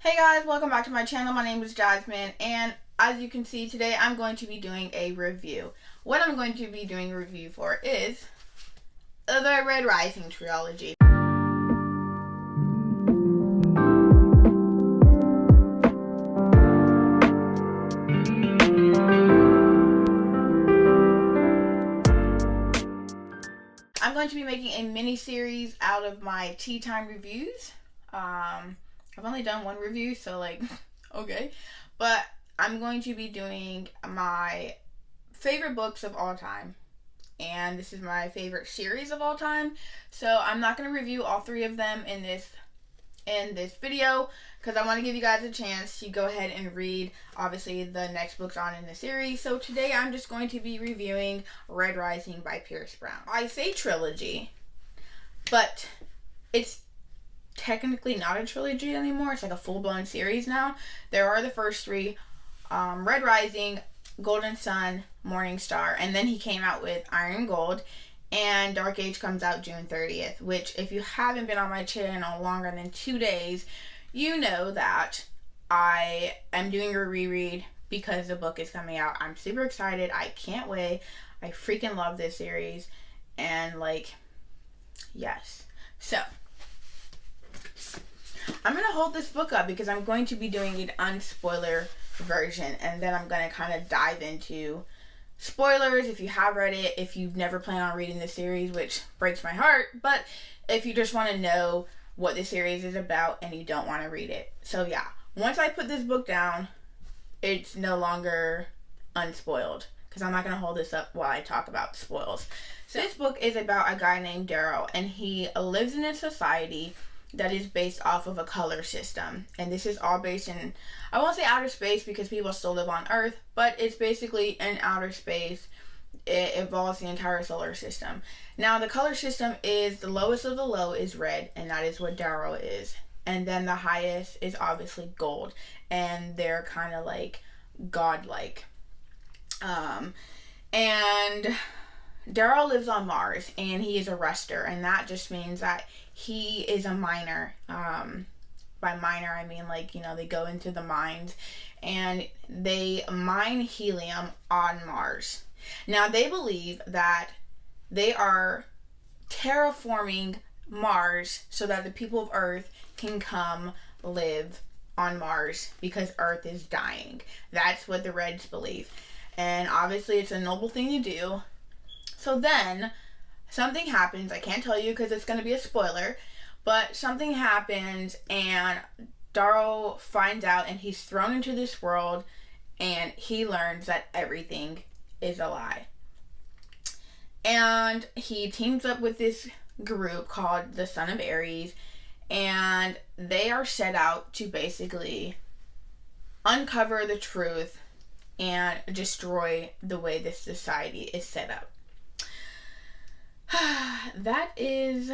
Hey guys, welcome back to my channel. My name is Jasmine, and as you can see today I'm going to be doing a review. What I'm going to be doing a review for is the Red Rising Trilogy. I'm going to be making a mini series out of my tea time reviews. I've only done one review, so okay. But I'm going to be doing my favorite books of all time. And this is my favorite series of all time. So I'm not going to review all three of them in this video, because I want to give you guys a chance to go ahead and read, obviously, the next books on in the series. So today I'm just going to be reviewing Red Rising by Pierce Brown. I say trilogy, but it's technically not a trilogy anymore. It's like a full-blown series now. There are the first three, Red Rising, Golden Sun, Morning Star, and then he came out with Iron Gold, and Dark Age comes out June 30th, which if you haven't been on my channel longer than 2 days, you know that I am doing a reread because the book is coming out. I'm super excited. I can't wait. I freaking love this series, and yes. So I'm going to hold this book up because I'm going to be doing an unspoiler version, and then I'm going to kind of dive into spoilers if you have read it, if you've never planned on reading the series, which breaks my heart, but if you just want to know what the series is about and you don't want to read it. So yeah, once I put this book down, it's no longer unspoiled, because I'm not going to hold this up while I talk about spoils. So this book is about a guy named Daryl, and he lives in a society that is based off of a color system, and this is all based in, I won't say outer space because people still live on Earth, but it's basically in outer space. It involves the entire solar system. Now the color system is, the lowest of the low is red, and that is what Daryl is, and then the highest is obviously gold, and they're kind of like godlike. And Daryl lives on Mars, and he is a rester, and that just means that he is a miner. By miner, I mean they go into the mines, and they mine helium on Mars. Now they believe that they are terraforming Mars so that the people of Earth can come live on Mars because Earth is dying. That's what the Reds believe, and obviously it's a noble thing to do. So then something happens. I can't tell you because it's going to be a spoiler, but something happens, and Daryl finds out, and he's thrown into this world, and he learns that everything is a lie. And he teams up with this group called the Son of Ares, and they are set out to basically uncover the truth and destroy the way this society is set up. That is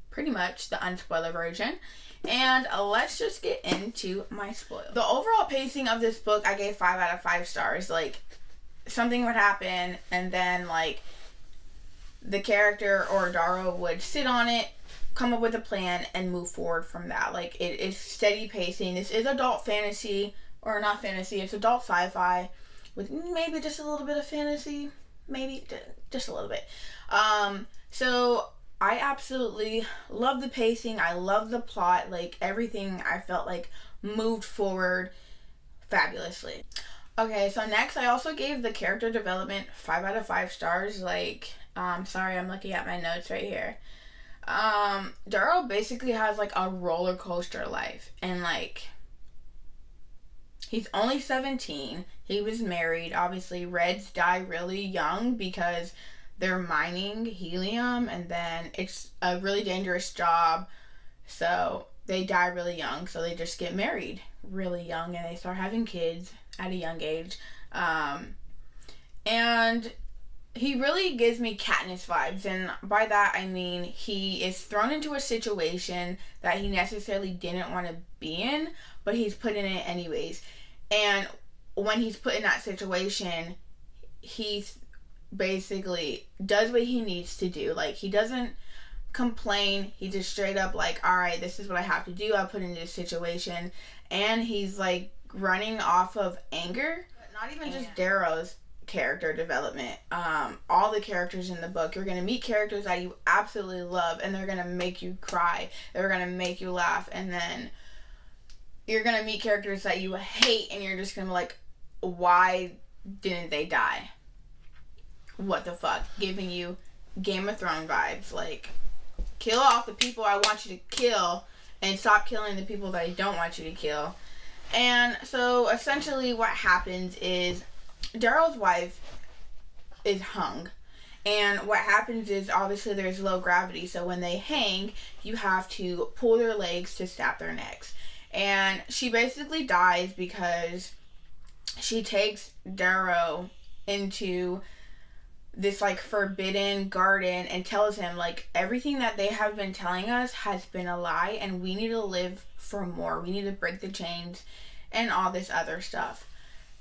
pretty much the unspoiler version, and let's just get into my spoil. The overall pacing of this book, I gave 5 out of 5 stars. Something would happen, and then the character or Daryl would sit on it, come up with a plan, and move forward from that. It is steady pacing. This is adult fantasy, or not fantasy, it's adult sci-fi with maybe just a little bit of fantasy, maybe just a little bit. So I absolutely love the pacing. I love the plot. Everything I felt moved forward fabulously. Okay, so next I also gave the character development 5 out of 5 stars. Sorry, I'm looking at my notes right here. Daryl basically has a roller coaster life, and he's only 17. He was married. Obviously, Reds die really young because they're mining helium, and then it's a really dangerous job, so they die really young, so they just get married really young, and they start having kids at a young age. And he really gives me Katniss vibes, and by that I mean he is thrown into a situation that he necessarily didn't want to be in, but he's put in it anyways. And when he's put in that situation, he's basically does what he needs to do. He doesn't complain. He just straight up like, alright, this is what I have to do. I put in this situation. And he's like running off of anger. Not even just Darrow's character development. All the characters in the book, you're gonna meet characters that you absolutely love, and they're gonna make you cry, they're gonna make you laugh, and then you're gonna meet characters that you hate, and you're just gonna be like, why didn't they die? What the fuck? Giving you Game of Thrones vibes. Like, kill off the people I want you to kill, and stop killing the people that I don't want you to kill. And so essentially what happens is Darrow's wife is hung, and what happens is obviously there's low gravity, so when they hang, you have to pull their legs to snap their necks. And she basically dies because she takes Darrow into this like forbidden garden and tells him like, everything that they have been telling us has been a lie, and we need to live for more. We need to break the chains and all this other stuff.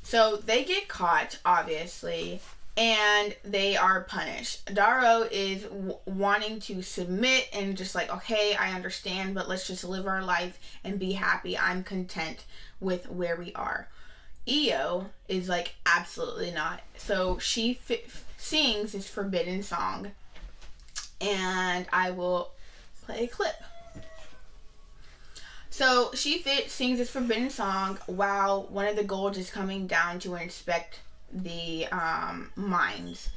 So they get caught, obviously, and they are punished. Darrow is wanting to submit and just like, okay, I understand, but let's just live our life and be happy. I'm content with where we are. Io is like, absolutely not. So she sings this forbidden song, and I will play a clip. So she sings this forbidden song while one of the Golds is coming down to inspect the mines,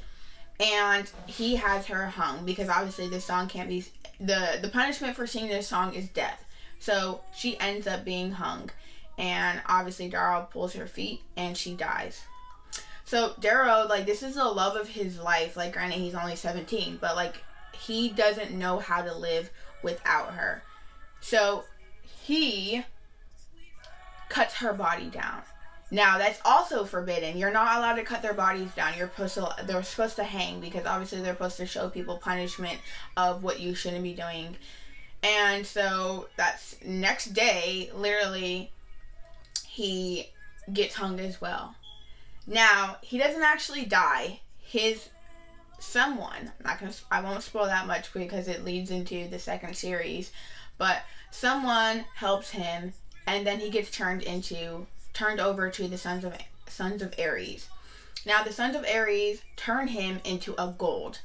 and he has her hung because obviously this song can't be, the punishment for singing this song is death. So she ends up being hung, and obviously Darrow pulls her feet and she dies. So Darrow, like, this is the love of his life. Like, granted, he's only 17, but like, he doesn't know how to live without her. So he cuts her body down. Now, that's also forbidden. You're not allowed to cut their bodies down. They're supposed to hang, because obviously they're supposed to show people punishment of what you shouldn't be doing. And so that's next day, literally, he gets hung as well. Now, he doesn't actually die. I won't spoil that much because it leads into the second series, but someone helps him, and then he gets turned over to the Sons of Ares. Now, the Sons of Ares turn him into a Gold.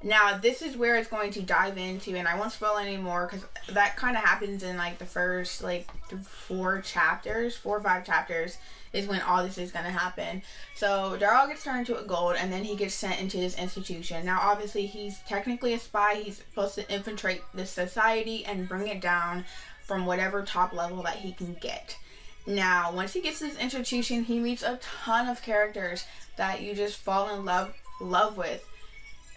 Now, this is where it's going to dive into, and I won't spoil any more because that kind of happens in like the first like 4 or 5 chapters is when all this is going to happen. So Darrow gets turned into a Gold, and then he gets sent into this institution. Now, obviously, he's technically a spy. He's supposed to infiltrate this society and bring it down from whatever top level that he can get. Now, once he gets to this institution, he meets a ton of characters that you just fall in love with.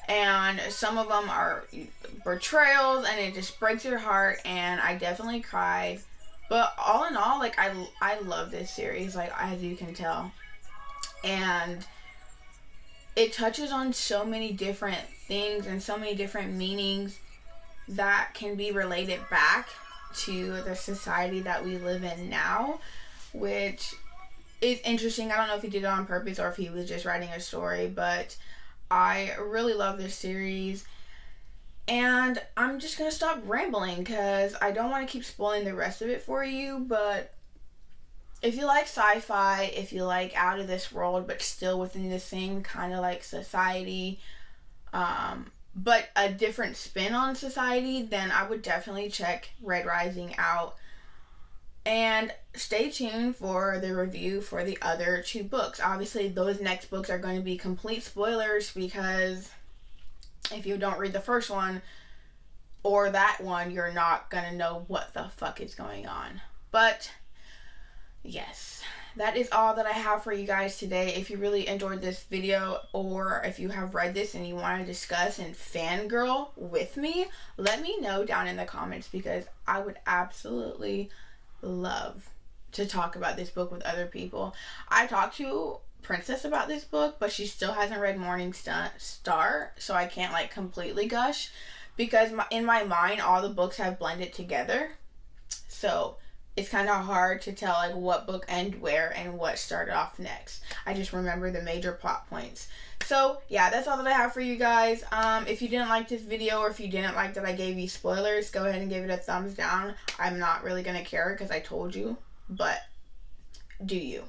And some of them are betrayals, and it just breaks your heart, and I definitely cried. But all in all, like, I love this series, like, as you can tell. And it touches on so many different things and so many different meanings that can be related back to the society that we live in now, which is interesting. I don't know if he did it on purpose or if he was just writing a story, but I really love this series. And I'm just going to stop rambling because I don't want to keep spoiling the rest of it for you. But if you like sci-fi, if you like out of this world but still within the same kind of like society, but a different spin on society, then I would definitely check Red Rising out. And stay tuned for the review for the other 2 books. Obviously, those next books are going to be complete spoilers, because if you don't read the first one or that one, you're not going to know what the fuck is going on. But yes, that is all that I have for you guys today. If you really enjoyed this video, or if you have read this and you want to discuss and fangirl with me, let me know down in the comments, because I would absolutely love to talk about this book with other people. I talked to Princess about this book, but she still hasn't read Morning Star, so I can't like completely gush, because in my mind all the books have blended together. So it's kind of hard to tell like what book ended where and what started off next. I just remember the major plot points. So yeah, that's all that I have for you guys. If you didn't like this video, or if you didn't like that I gave you spoilers, go ahead and give it a thumbs down. I'm not really gonna care because I told you, but do you.